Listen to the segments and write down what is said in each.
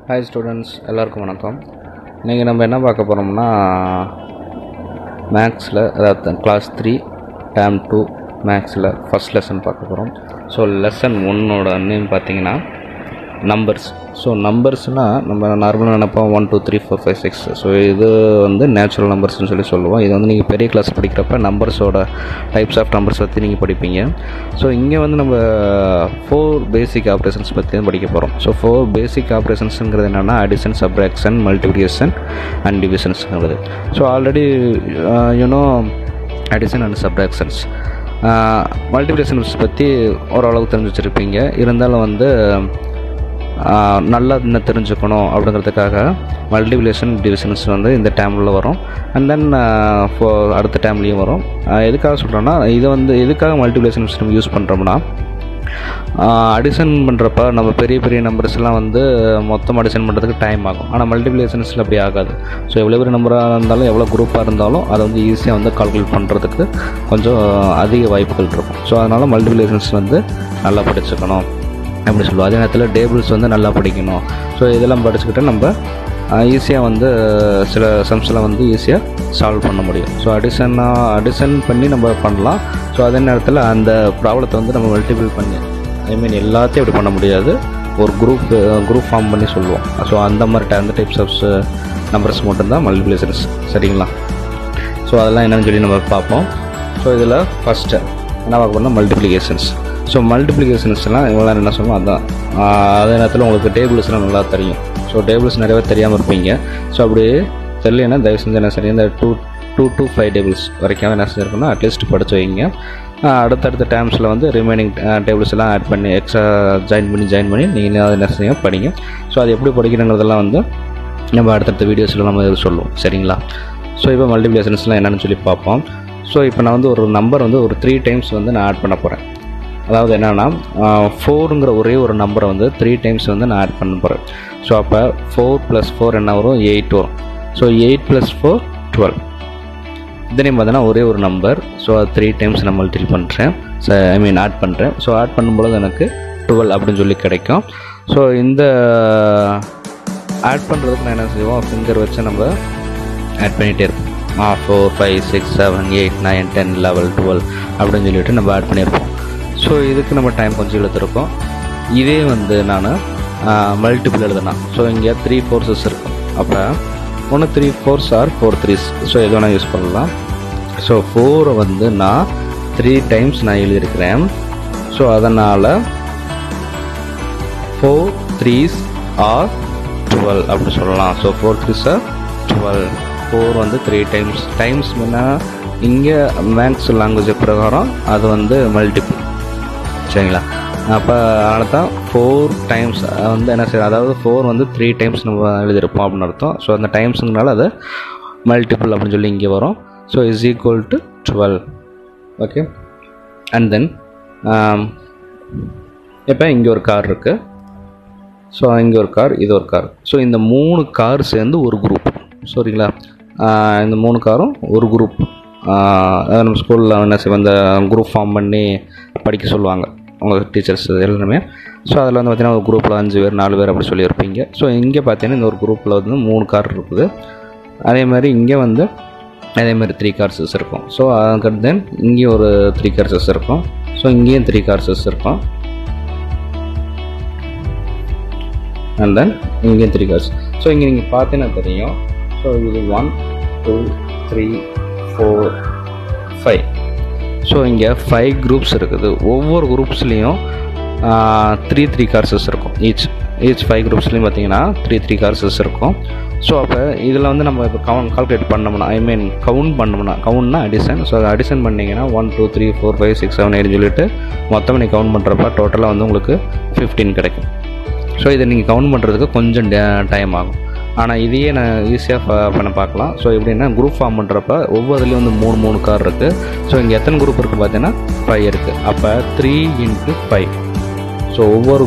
Hi students, எல்லாருக்கும் வணக்கம். இன்றைக்கி நம்ம என்ன பார்க்க போகிறோம்னா மேக்ஸில், அதாவது கிளாஸ் 3 டேர்ம் 2 மேக்ஸில் ஃபஸ்ட் லெசன் பார்க்க போகிறோம். ஸோ லெசன் 1 நேம் பார்த்தீங்கன்னா நம்பர்ஸ். ஸோ நம்பர்ஸ்னால் நம்ம நார்மலாக நினைப்போம் 1 2 3 4 5 6. ஸோ இது வந்து நேச்சுரல் நம்பர்ஸ்னு சொல்லுவோம். இது வந்து நீங்கள் பெரிய கிளாஸ் படிக்கிறப்ப நம்பர்ஸோட டைப்ஸ் ஆஃப் நம்பர்ஸ் பற்றி நீங்கள் படிப்பீங்க. ஸோ இங்கே வந்து நம்ம 4 பேசிக் ஆப்ரேஷன்ஸ் பற்றி தான் படிக்க போகிறோம். ஸோ 4 பேசிக் ஆப்ரேஷன்ஸுங்கிறது என்னென்னா அடிஷன், சப்ட்ராக்ஷன், மல்டிப்ளிகேஷன் அண்ட் டிவிஷன்ஸுங்கிறது. So already you know addition and subtractions. Multiplications பற்றி ஓரளவுக்கு தெரிஞ்சு வச்சுருப்பீங்க. இருந்தாலும் வந்து நல்லா இன்னும் தெரிஞ்சுக்கணும் அப்படிங்கிறதுக்காக மல்டிப்ளிகேஷன், டிவிஷன்ஸ் வந்து இந்த டேர்மில் வரும். அண்ட் தென் அடுத்த டேர்ம்லேயும் வரும். எதுக்காக சொல்கிறோன்னா, இது வந்து எதுக்காக மல்டிப்ளிகேஷன்ஸ் நம்ம யூஸ் பண்ணுறோம்னா, அடிஷன் பண்ணுறப்ப நம்ம பெரிய பெரிய நம்பர்ஸ்லாம் வந்து மொத்தம் அடிஷன் பண்ணுறதுக்கு டைம் ஆகும். ஆனால் மல்டிப்ளிகேஷன்ஸில் அப்படி ஆகாது. ஸோ எவ்வளோ பெரிய நம்பராக இருந்தாலும், எவ்வளோ குரூப்பாக இருந்தாலும் அதை வந்து ஈஸியாக வந்து கால்குலேட் பண்ணுறதுக்கு கொஞ்சம் அதிக வாய்ப்புகள் இருக்கும். ஸோ அதனால் மல்டிப்ளிகேஷன்ஸ் வந்து நல்லா படிச்சுக்கணும் அப்படி சொல்லுவோம். அதே நேரத்தில் டேபிள்ஸ் வந்து நல்லா படிக்கணும். ஸோ இதெல்லாம் படிச்சுக்கிட்டு நம்ம ஈஸியாக வந்து சில சம்ஸ்லாம் வந்து ஈஸியாக சால்வ் பண்ண முடியும். ஸோ அடிஷன் பண்ணி நம்ம பண்ணலாம். ஸோ அதே நேரத்தில் அந்த ப்ராப்ளத்தை வந்து நம்ம மல்டிபிள் பண்ணி, எல்லாத்தையும் அப்படி பண்ண முடியாது. ஒரு குரூப் ஃபார்ம் பண்ணி சொல்லுவோம். ஸோ அந்த மாதிரி டைப்ஸ் ஆஃப் நம்பர்ஸ் மட்டும்தான் மல்டிப்ளிகேஷன்ஸ். சரிங்களா? ஸோ அதெல்லாம் என்னென்னு சொல்லி நம்ம பார்ப்போம். ஸோ இதில் ஃபஸ்ட்டு என்ன பார்க்க போனால் மல்டிப்ளிகேஷன்ஸ். ஸோ மல்டிப்ளிகேஷன்ஸ்லாம் இவ்வளோ என்ன சொல்லணும் அதுதான். அதே நேரத்தில் உங்களுக்கு டேபிள்ஸ்லாம் நல்லா தெரியும். ஸோ டேபிள்ஸ் நிறையவே தெரியாமல் இருப்பீங்க. ஸோ அப்படி தெரியலன்னா தயவு செஞ்சு என்ன சரி, இந்த 2 to 5 டேபிள்ஸ் வரைக்கும் என்ன செஞ்சுருக்கோன்னா அட்லீஸ்ட் படித்து வைங்க. அடுத்தடுத்த டேர்ம்ஸில் வந்து ரிமைனிங் டேபிள்ஸ் எல்லாம் ஆட் பண்ணி எக்ஸ்ட்ரா ஜாயின் பண்ணி நீங்கள் அதை என்ன செய்ய படிங்க. ஸோ அது எப்படி படிக்கணுங்கிறதெல்லாம் வந்து நம்ம அடுத்தடுத்த வீடியோஸில் நம்ம இது சொல்லுவோம். சரிங்களா? ஸோ இப்போ மல்டிப்ளிகேஷன்ஸ்லாம் என்னென்னு சொல்லி பார்ப்போம். ஸோ இப்போ நான் வந்து ஒரு நம்பர் வந்து ஒரு 3 டைம்ஸ் வந்து நான் ஆட் பண்ண போகிறேன். அதாவது என்னென்னா 4ங்கிற ஒரே ஒரு நம்பரை வந்து 3 டைம்ஸ் வந்து நான் ஆட் பண்ண போகிறேன். ஸோ அப்போ 4 + 4 என்ன வரும்? 8 வரும். ஸோ 8 + 4 12. இதுலேயும் பார்த்தீங்கன்னா ஒரே ஒரு நம்பர். ஸோ அது 3 டைம்ஸ் நான் மல்டிபிள் பண்ணுறேன். ஆட் பண்ணுறேன். ஸோ ஆட் பண்ணும்பொழுது எனக்கு 12 அப்படின்னு சொல்லி கிடைக்கும். ஸோ இந்த ஆட் பண்ணுறதுக்கு நான் என்ன செய்வோம், ஃபிங்கர் வச்சு நம்ம ஆட் பண்ணிகிட்டே இருப்போம். 4 5 6 7 8 9 10 11 12 அப்படின்னு சொல்லிட்டு நம்ம ஆட் பண்ணியிருப்போம். ஸோ இதுக்கு நம்ம டைம் கொஞ்சம் இழுத்துருக்கோம். இதே வந்து நான் மல்டிபிள் எழுதுனா, ஸோ இங்கே 3 4s இருக்கும். அப்போ 1 3 4s ஆர் 4 3s. ஸோ எது வேணால் யூஸ் பண்ணலாம். ஸோ 4 வந்து நான் 3 டைம்ஸ் நான் எழுதியிருக்கிறேன். ஸோ அதனால் 4 3s ஆர் 12 அப்படி சொல்லலாம். So 4 3s R 12. 4 வந்து 3 டைம்ஸ் முன்னா இங்கே மேக்ஸ் லாங்குவேஜ் பிரகாரம் அது வந்து மல்டிபிள். சரிங்களா? அப்போ அதனால தான் 4 டைம்ஸ் வந்து என்ன செய்யணும், அதாவது 4 வந்து 3 டைம்ஸ் நம்ம எழுதியிருப்போம் அப்படின்னு அர்த்தம். ஸோ அந்த டைம்ஸுங்கனால அது மல்டிபிள் அப்படின்னு சொல்லி இங்கே வரும். So is equal to 12. Okay. And then இப்போ இங்கே ஒரு கார் இருக்குது. ஸோ இங்கே ஒரு கார், இது ஒரு கார். ஸோ இந்த 3 கார் சேர்ந்து ஒரு குரூப். சரிங்களா? இந்த 3 காரும் ஒரு குரூப். நம்ம ஸ்கூலில் என்ன செய்வோம், இந்த குரூப் ஃபார்ம் பண்ணி படிக்க சொல்லுவாங்க உங்கள் டீச்சர்ஸ் எல்லாருமே. ஸோ அதில் வந்து பார்த்திங்கன்னா ஒரு குரூப்பில் 5 பேர் 4 பேர் அப்படி சொல்லியிருப்பீங்க. ஸோ இங்கே பார்த்தீங்கன்னா இந்த ஒரு குரூப்பில் வந்து 3 கார் இருக்குது. அதே மாதிரி இங்கே வந்து அதேமாதிரி 3 கார்ஸஸ் இருக்கும். ஸோ அதுக்கு தென் இங்கேயும் ஒரு 3 கார்ஸஸ் இருக்கும். ஸோ இங்கேயும் 3 கார்ஸஸ் இருக்கும். அண்ட் தென் இங்கேயும் 3 கார்ஸ். ஸோ இங்கே நீங்கள் பார்த்தீங்கன்னா தெரியும். ஸோ இது 1 2 3 4 5. ஸோ இங்கே 5 குரூப்ஸ் இருக்குது. ஒவ்வொரு குரூப்ஸ்லேயும் 3 கார்ஸஸ் இருக்கும். ஈச் 5 குரூப்ஸ்லேயும் பார்த்தீங்கன்னா 3 கார்ஸஸ் இருக்கும். ஸோ அப்போ இதில் வந்து நம்ம இப்போ கால்குலேட் பண்ணோம்னா, கவுண்ட்னா அடிஷன். ஸோ அதை அடிஷன் பண்ணிங்கன்னா 1 2 3 4 5 6 7 8 சொல்லிட்டு மொத்தமாக நீங்கள் கவுண்ட் பண்ணுறப்ப டோட்டலாக வந்து உங்களுக்கு 15 கிடைக்கும். ஸோ இதை நீங்கள் கவுண்ட் பண்ணுறதுக்கு கொஞ்சம் டைம் ஆகும். ஆனால் இதையே நான் ஈஸியாக பண்ண பார்க்கலாம். ஸோ எப்படின்னா குரூப் ஃபார்ம் பண்ணுறப்ப ஒவ்வொருலேயும் வந்து 3 கார் இருக்குது. ஸோ இங்கே எத்தனை குரூப் இருக்குது பார்த்தீங்கன்னா 5 இருக்குது. அப்போ 3 × 5. ஸோ ஒவ்வொரு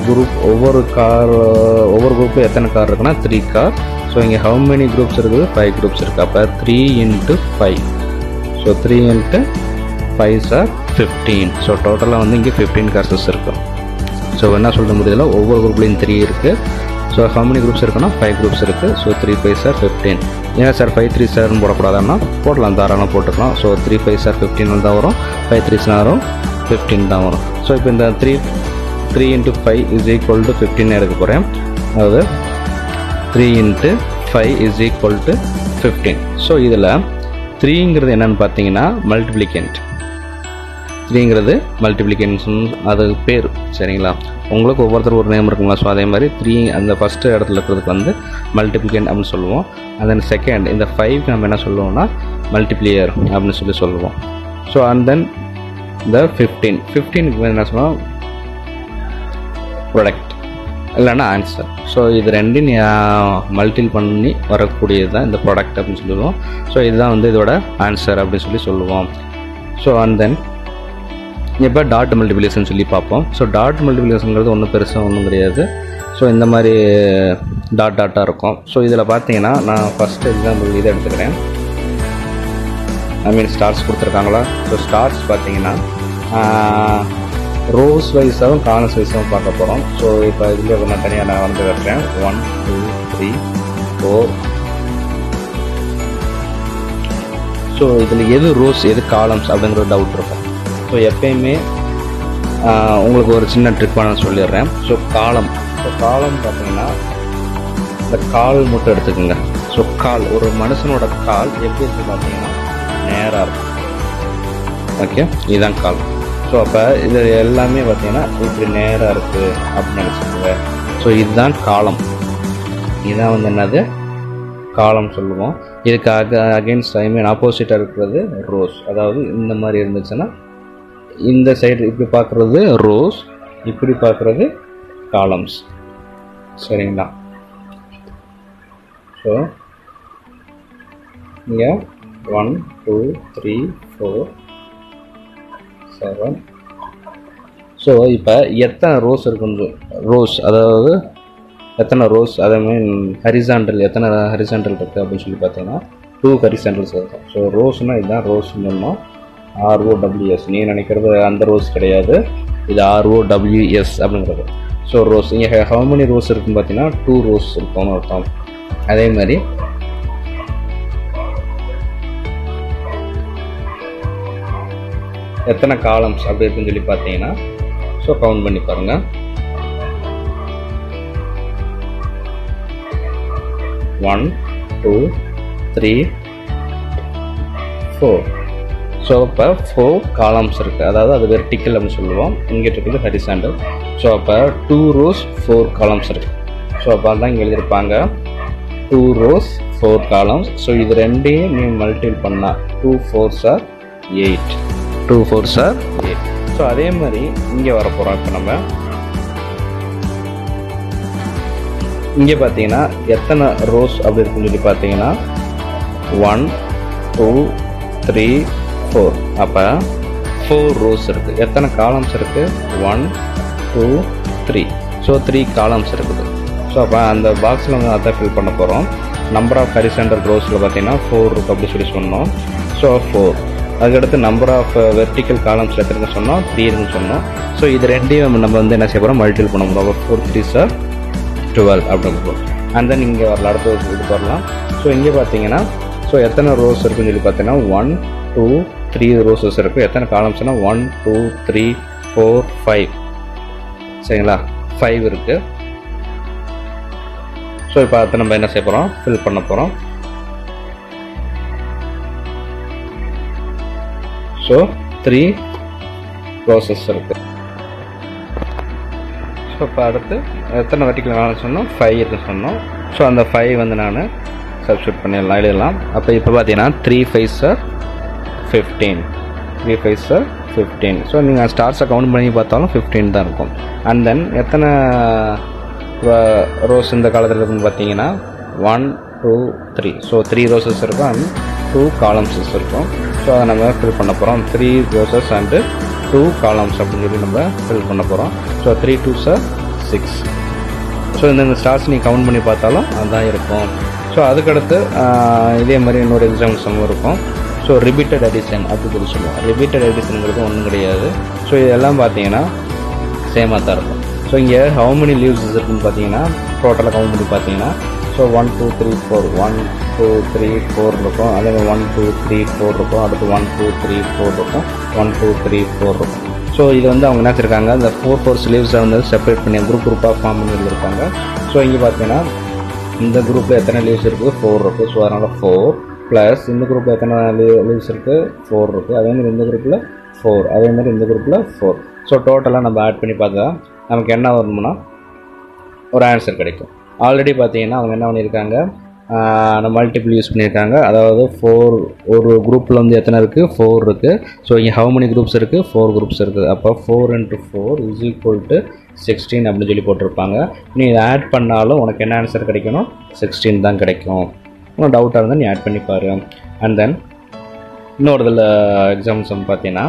குரூப்பில் எத்தனை கார் இருக்குன்னா 3 கார். ஸோ இங்கே ஹவு மெனி குரூப்ஸ் இருக்குது? 5 குரூப்ஸ் இருக்குது. அப்போ 3 × 5. So 3 × 5 R 15. ஸோ டோட்டலாக வந்து இங்கே 15 கார்ஸஸ் இருக்குது. ஸோ என்ன சொல்ல முடியல, ஒவ்வொரு குரூப்லேயும் 3 இருக்குது. ஸோ how many groups இருக்குன்னா 5 groups இருக்குது. So 3 5s are 15. ஏன்னா சார் 5 3s are போடக்கூடாதுன்னா போடலாம், தாராளமாக போட்டுக்கலாம். ஸோ 3 5s are 15 தான் வரும், 5 3s வரும் 15 தான் வரும். ஸோ இப்போ இந்த 3 × 5 is equal to 15 எடுக்க போகிறேன். அதாவது 3 × 5 is equal to 15. ஸோ இதில் 3ங்கிறது என்னென்னு பார்த்தீங்கன்னா மல்டிப்ளிகேண்ட். 3ங்கிறது மல்டிப்ளிகேஷன், அது பேர். சரிங்களா, உங்களுக்கு ஒவ்வொருத்தரும் ஒரு நேம் இருக்குங்களா. ஸோ அதே மாதிரி 3 அந்த ஃபஸ்ட்டு இடத்துல இருக்கிறதுக்கு வந்து மல்டிப்ளிகேண்ட் அப்படின்னு சொல்லுவோம். அண்ட் தென் செகண்ட் இந்த 5 நம்ம என்ன சொல்லுவோம்னா மல்டிப்ளியர் அப்படின்னு சொல்லுவோம். ஸோ அண்ட் தென் இந்த 15க்கு என்ன சொல்லுவோம் ப்ராடக்ட் இல்லைன்னா ஆன்சர். ஸோ இது ரெண்டையும் மல்டிபிள் பண்ணி வரக்கூடியது தான் இந்த ப்ராடக்ட் அப்படின்னு சொல்லுவோம். ஸோ இதுதான் வந்து இதோட ஆன்சர் அப்படின்னு சொல்லுவோம். ஸோ அண்ட் தென் இப்போ டாட் மல்டிப்ளிகேஷன் சொல்லி பார்ப்போம். ஸோ டாட் மல்டிப்ளிகேஷனுங்கிறது ஒன்றும் பெருசாக ஒன்றும் கிடையாது. ஸோ இந்த மாதிரி டாட்டாக இருக்கும். ஸோ இதில் பார்த்தீங்கன்னா நான் ஃபஸ்ட்டு எக்ஸாம்பிள் இதை எடுத்துக்கிறேன். ஸ்டார்ஸ் கொடுத்துருக்காங்களா. ஸோ ஸ்டார்ஸ் பார்த்தீங்கன்னா ரோஸ் வைஸாகவும் காலம்ஸ் வைஸாகவும் பார்க்க போகிறோம். ஸோ இப்போ இதில் நான் தனியாக நான் வந்து வைக்கிறேன். 1 2 3 4. ஸோ இதில் எது ரோஸ் எது காலம்ஸ் அப்படிங்கிற டவுட் இருக்கும். ஸோ எப்பயுமே உங்களுக்கு ஒரு சின்ன ட்ரிக் நான் சொல்லிடுறேன். ஸோ காலம் பார்த்தீங்கன்னா இந்த கால் மட்டும் எடுத்துக்கோங்க. ஸோ கால் ஒரு மனுஷனோட கால் எப்படி இருக்கு பார்த்தீங்கன்னா நேராக இருக்கும். ஓகே, இதுதான் கால். ஸோ அப்போ இது எல்லாமே பார்த்தீங்கன்னா இப்படி நேராக இருக்குது அப்படின்னு நினச்சிக்கோங்க. ஸோ இதுதான் காலம். இதுதான் வந்து என்னது காலம் சொல்லுவோம். இதுக்கு அகெயின்ஸ்ட் ஆப்போசிட்டாக இருக்கிறது ரோஸ். அதாவது இந்த மாதிரி இருந்துச்சுன்னா இந்த சைடு இப்படி பார்க்குறது ரோஸ், இப்படி பார்க்குறது காலம்ஸ். சரிங்களா. ஸோ இங்கே 1 2 3 4 7. ஸோ இப்போ எத்தனை ரோஸ் இருக்குன்னு அதாவது எத்தனை ரோஸ் அதே மாதிரி ஹரிசாண்டல் எத்தனை ஹரிசாண்டல் இருக்குது அப்படின்னு சொல்லி பார்த்தீங்கன்னா 2 ஹரிசாண்டல்ஸ் இருக்கும். ஸோ ரோஸ்னால் இதுதான் ரோஸ் சொன்னோம். ROWS நீ நினைக்கிறது அந்த ரோஸ் கிடையாது, இது ROWS அப்படிங்கிறது. ஸோ ரோஸ் இங்கே how many ரோஸ் இருக்குன்னு பார்த்தீங்கன்னா 2 ரோஸ் இருக்கும்னு அர்த்தம். அதே மாதிரி எத்தனை காலம்ஸ் அப்படி இருக்குன்னு சொல்லி பார்த்தீங்கன்னா ஸோ கவுண்ட் பண்ணி பாருங்கள். 1 2 3 4. ஸோ இப்போ 4 காலம்ஸ் இருக்குது. அதாவது அது வெர்டிக்கல் அப்படின்னு சொல்லுவோம். இங்கே இருக்குது ஹரிசாண்டல். ஸோ அப்போ 2 rows 4 காலம்ஸ் இருக்குது. ஸோ அப்போ தான் இங்கே எழுதியிருப்பாங்க 2 rows 4 காலம்ஸ். ஸோ இது ரெண்டையும் நீ மல்டிபிள் பண்ணால் 2 4s are 8. 2 4s are 8. So அதே மாதிரி இங்கே வரப்போகிறோம். இப்போ நம்ம இங்கே பார்த்தீங்கன்னா எத்தனை ரோஸ் அப்படி இருக்குன்னு சொல்லி பார்த்தீங்கன்னா 1 2 3 4. அப்போ 4 ரோஸ் இருக்குது. எத்தனை காலம்ஸ் இருக்குது 1 2 3. ஸோ 3 காலம்ஸ் இருக்குது. ஸோ அப்போ அந்த பாக்ஸில் வந்து அதான் ஃபில் பண்ண போகிறோம். நம்பர் ஆஃப் ஹரிசாண்டல் ரோஸில் பார்த்தீங்கன்னா 4 இருக்குது அப்படி சொல்லி சொன்னோம். ஸோ 4. அதுக்கடுத்து நம்பர் ஆஃப் வெர்டிக்கல் காலம்ஸ் எத்தனை சொன்னோம் 3 இருக்குன்னு சொன்னோம். ஸோ இது ரெண்டையும் நம்ம வந்து என்ன செய்ய போகிறோம் மல்டிபிள் பண்ண போகிறோம். 4 3s are 12 அப்படின்னு. அண்ட் தென் இங்கே வரலாம், அடுத்த இது வரலாம். ஸோ இங்கே பார்த்தீங்கன்னா ஸோ எத்தனை ரோஸ் இருக்குன்னு சொல்லி பார்த்தீங்கன்னா 1 2 3 ரோஸஸ் இருக்குது. எத்தனை காலம்ஸ்னால் 1 2 3 4 5. சரிங்களா, 5 இருக்குது. ஸோ இப்போ அதை நம்ம என்ன செய்ய போகிறோம் ஃபில் பண்ண போகிறோம். ஸோ 3 ரோஸஸ் இருக்குது. ஸோ இப்போ அடுத்து எத்தனை வெர்டிக்கல் காலம் சொன்னோம் 5 இருக்குன்னு சொன்னோம். ஸோ அந்த 5 வந்து நான் சப்ஸ்டியூட் பண்ணிடலாம், எழுதலாம். அப்போ இப்போ பார்த்தீங்கன்னா 3 5s are 15. 3 5s are 15. So நீங்கள் ஸ்டார்ஸை கவுண்ட் பண்ணி பார்த்தாலும் 15 தான் இருக்கும். அண்ட் தென் எத்தனை ரோஸ் இந்த காலத்தில் இருக்குன்னு பார்த்தீங்கன்னா 1 2 3. ஸோ 3 ரோஸஸ் இருக்கும் அண்ட் 2 காலம்ஸஸ் இருக்கும். ஸோ அதை நம்ம ஃபில் பண்ண போகிறோம். 3 ரோஸஸ் அண்டு 2 காலம்ஸ் அப்படின்னு சொல்லி நம்ம ஃபில் பண்ண போகிறோம். So 3 2s are 6. ஸோ இந்த ஸ்டார்ஸ் நீங்கள் கவுண்ட் பண்ணி பார்த்தாலும் அதுதான் இருக்கும். ஸோ அதுக்கடுத்து இதே மாதிரி இன்னொரு எக்ஸாம்பிள்ஸும் இருக்கும். ஸோ ரிப்பீட்டட் அடிஷன் அப்படி சொல்லுவோம். ரிப்பீட்டட் அடிஷனுங்கிறது ஒன்றும் கிடையாது. ஸோ இதெல்லாம் பார்த்தீங்கன்னா சேமாக தான் இருக்கும். ஸோ இங்கே ஹவு மெனி லீவ்ஸ் இருக்குன்னு பார்த்தீங்கன்னா டோட்டலாக கவுண்ட் பண்ணி பார்த்தீங்கன்னா ஸோ 1 2 3 4 1 2 3 4 இருக்கும், அதே மாதிரி 1 2 3 4 இருக்கும், அடுத்து 1 2 3 4 இருக்கும், 1 2 3 4 இருக்கும். ஸோ இது வந்து அவங்க என்ன வச்சுருக்காங்க, இந்த 4 ஸ்லீவ்ஸை வந்து செப்பரேட் பண்ணி குரூப்பாக ஃபார்ம் பண்ணி இருக்காங்க. ஸோ இங்கே பார்த்தீங்கன்னா இந்த குரூப்பில் எத்தனை லீவ்ஸ் இருக்குது, 4 இருக்குது. ஸோ அதனால் 4 ப்ளஸ் இந்த குரூப்பில் எத்தனை லீவ்ஸ் இருக்குது, 4 இருக்குது. அதேமாதிரி இந்த குரூப்பில் 4, அதேமாதிரி இந்த குரூப்பில் 4. ஸோ டோட்டலாக நம்ம ஆட் பண்ணி பார்த்தா நமக்கு என்ன வரணும்னா ஒரு ஆன்சர் கிடைக்கும். ஆல்ரெடி பார்த்தீங்கன்னா அவங்க என்ன பண்ணியிருக்காங்க, மல்டிபிள் யூஸ் பண்ணியிருக்காங்க. அதாவது 4 ஒரு குரூப்பில் வந்து எத்தனை இருக்குது, 4 இருக்குது. ஸோ இங்கே ஹவு மெனி குரூப்ஸ் இருக்குது, 4 குரூப்ஸ் இருக்குது. அப்போ 4 × 4 = 16 அப்படின்னு சொல்லி போட்டிருப்பாங்க. நீ இதை ஆட் பண்ணாலும் உனக்கு என்ன ஆன்சர் கிடைக்கணும், 16 தான் கிடைக்கும். உனக்கு டவுட்டாக இருந்தால் நீ ஆட் பண்ணிப்பாரு. அண்ட் தென் இன்னொரு இதில் எக்ஸாம்பிள்ஸ் வந்து பார்த்தீங்கன்னா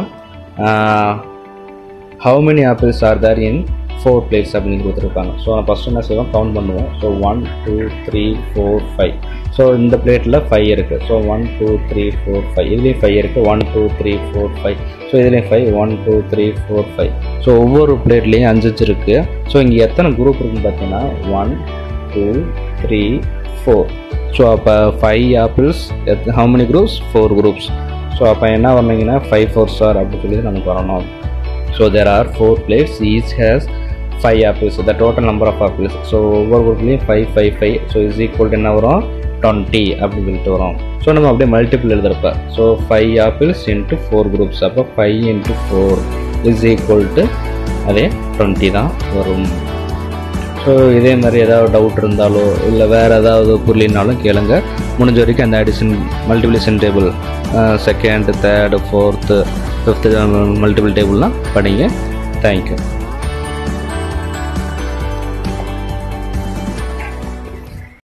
how many apples are there in 4 plates அப்படின்னு கொடுத்துருப்பாங்க. ஸோ நான் ஃபஸ்ட்டு என்ன செய்வோம், கவுண்ட் பண்ணுவோம். ஸோ 1 2 3 4 5. ஸோ இந்த பிளேட்டில் 5 இருக்குது. ஸோ 1 2 3 4 5. இதுலேயும் 5 இருக்குது. 1 2 3 4 5. ஸோ இதுலேயும் 5 1 2 3 4 5. ஸோ ஒவ்வொரு பிளேட்லேயும் 5 இருக்குது. ஸோ இங்கே எத்தனை குரூப் இருக்குன்னு பார்த்தீங்கன்னா 1 2 3 4. ஸோ அப்போ 5 apples how many groups, 4 groups. So அப்போ என்ன வரணுங்கன்னா 5 4s அப்படின்னு சொல்லி நமக்கு வரணும். So there are 4 plates, each has 5 apples, the total number of apples. So ஒவ்வொரு குரூப்லேயும் 5 5 5. ஸோ இஸ் ஈக்குவல் என்ன வரும், 20 அப்படின்னு சொல்லிட்டு வரும். ஸோ நம்ம அப்படியே மல்டிபிள் எழுதுறப்ப ஸோ 5 ஆப்பிள்ஸ் × 4 குரூப்ஸ். அப்போ 5 × 4 இஸ் ஈக்குவல் டு அதே 20 தான் வரும். ஸோ இதே மாதிரி ஏதாவது டவுட் இருந்தாலோ இல்லை வேறு ஏதாவது புரியலினாலும் கேளுங்க. முடிஞ்ச வரைக்கும் அந்த addition multiplication table second, third, fourth, fifth multiple டேபிள்லாம் படிங்க. தேங்க்யூ.